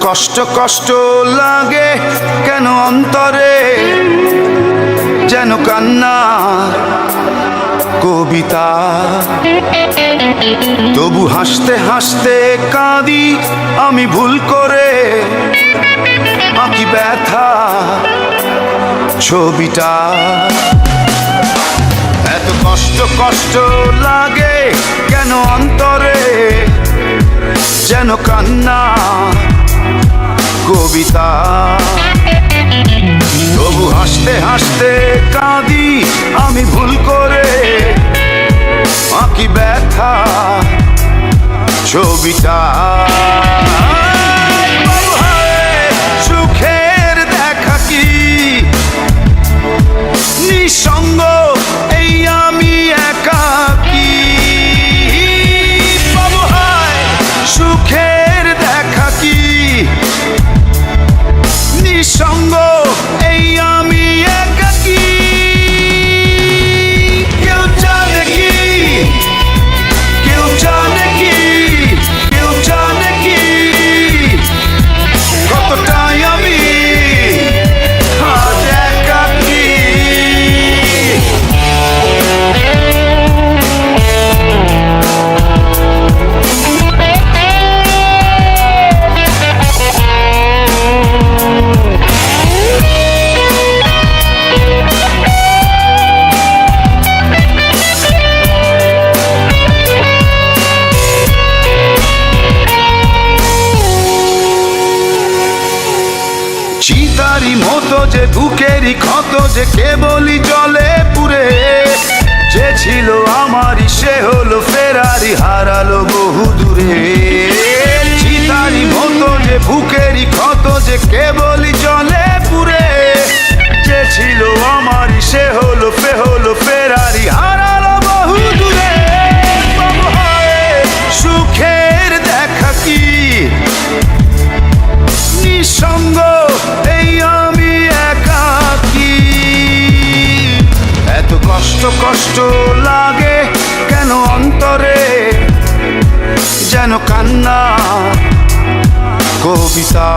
কষ্ট কষ্ট লাগে কেন অন্তরে, যেন কান্না কবিতা। তবু হাসতে হাসতে কাঁদি আমি ভুল করে, আঁকি ব্যথা ছবিটা। এত কষ্ট কষ্ট লাগে কেন অন্তরে, যেন কান্না কবিতা। তবু হাসতে হাসতে কাঁদি আমি ভুল করে, আঁকি ব্যথা ছবিটা। সুখের দেখা কি নিঃসঙ্গ, এই আমি একাকী। বাবু হায় সুখের দেখা কি নিঃসঙ্গ, এই আমি একাকী। কেউ জানে কি, কেউ জানে কি, কেউ জানে কি কতটাই আমি আজ একাকী। চিতারি মতো যে বুকেরই ক্ষত যে কেবলই জলে পুরে, যে ছিল আমারই সে হলো ফেরারি হারালো বহু দূরে। চিতারি মতো যে বুকেরই ক্ষত যে কেবলই জলে পুরে, যে ছিল আমারই সে হলো ফেরারি হারালো বহু দূরে। সুখের দেখা কি নিঃসঙ্গ, এই আমি একাকী। এত কষ্ট কষ্ট লাগে কেন অন্তরে, যেন কান্না কবিতা।